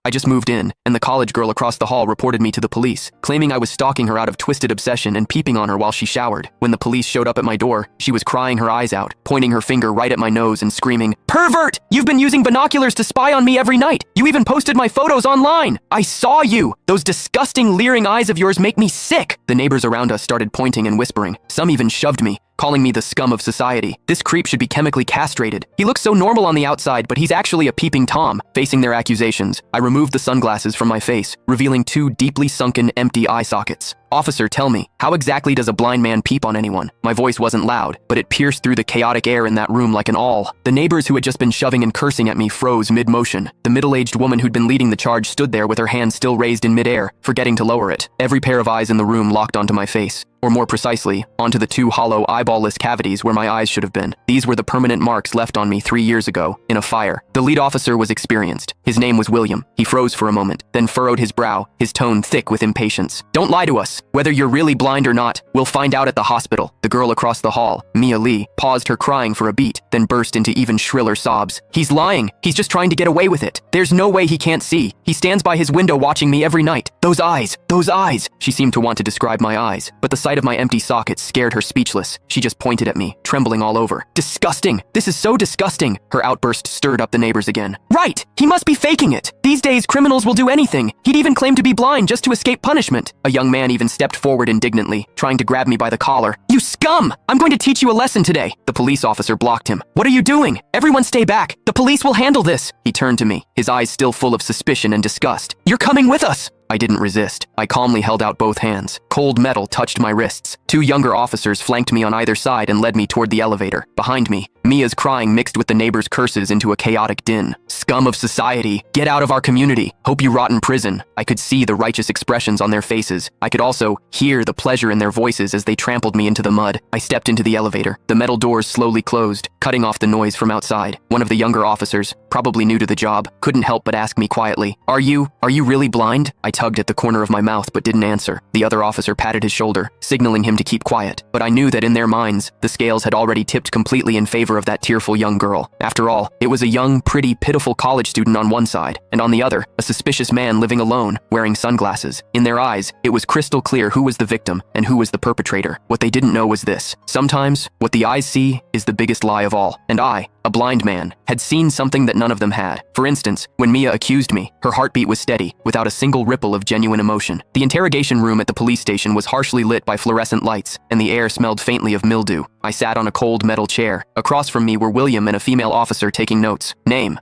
I just moved in, and the college girl across the hall reported me to the police, claiming I was stalking her out of twisted obsession and peeping on her while she showered. When the police showed up at my door, she was crying her eyes out, pointing her finger right at my nose and screaming, "Pervert! You've been using binoculars to spy on me every night! You even posted my photos online! I saw you! Those disgusting leering eyes of yours make me sick!" The neighbors around us started pointing and whispering. Some even shoved me, calling me the scum of society. This creep should be chemically castrated. He looks so normal on the outside, but he's actually a peeping Tom. Facing their accusations, I removed the sunglasses from my face, revealing two deeply sunken, empty eye sockets. "Officer, tell me, how exactly does a blind man peep on anyone?" My voice wasn't loud, but it pierced through the chaotic air in that room like an awl. The neighbors who had just been shoving and cursing at me froze mid-motion. The middle-aged woman who'd been leading the charge stood there with her hand still raised in mid-air, forgetting to lower it. Every pair of eyes in the room locked onto my face, or more precisely, onto the two hollow, eyeball-less cavities where my eyes should have been. These were the permanent marks left on me 3 years ago, in a fire. The lead officer was experienced. His name was William. He froze for a moment, then furrowed his brow, his tone thick with impatience. "Don't lie to us. Whether you're really blind or not, we'll find out at the hospital." The girl across the hall, Mia Lee, paused her crying for a beat, then burst into even shriller sobs. "He's lying. He's just trying to get away with it. There's no way he can't see. He stands by his window watching me every night. Those eyes, those eyes." She seemed to want to describe my eyes, but the sight of my empty sockets scared her speechless. She just pointed at me, trembling all over. "Disgusting! This is so disgusting!" Her outburst stirred up the neighbors again. "Right! He must be faking it! These days, criminals will do anything. He'd even claim to be blind just to escape punishment." A young man even stepped forward indignantly, trying to grab me by the collar. "You scum! I'm going to teach you a lesson today." The police officer blocked him. "What are you doing? Everyone stay back. The police will handle this." He turned to me, his eyes still full of suspicion and disgust. "You're coming with us." I didn't resist. I calmly held out both hands. Cold metal touched my wrists. Two younger officers flanked me on either side and led me toward the elevator. Behind me, Mia's crying mixed with the neighbors' curses into a chaotic din. "Scum of society! Get out of our community! Hope you rot in prison!" I could see the righteous expressions on their faces. I could also hear the pleasure in their voices as they trampled me into the mud. I stepped into the elevator. The metal doors slowly closed, cutting off the noise from outside. One of the younger officers, probably new to the job, couldn't help but ask me quietly, Are you really blind?" I tugged at the corner of my mouth but didn't answer. The other officer patted his shoulder, signaling him to keep quiet. But I knew that in their minds, the scales had already tipped completely in favor of that tearful young girl. After all, it was a young, pretty, pitiful college student on one side, and on the other, a suspicious man living alone, wearing sunglasses. In their eyes, it was crystal clear who was the victim and who was the perpetrator. What they didn't know was this: sometimes, what the eyes see is the biggest lie of all. And I, a blind man, had seen something that none of them had. For instance, when Mia accused me, her heartbeat was steady, without a single ripple of genuine emotion. The interrogation room at the police station was harshly lit by fluorescent lights, and the air smelled faintly of mildew. I sat on a cold metal chair. Across from me were William and a female officer taking notes. Name: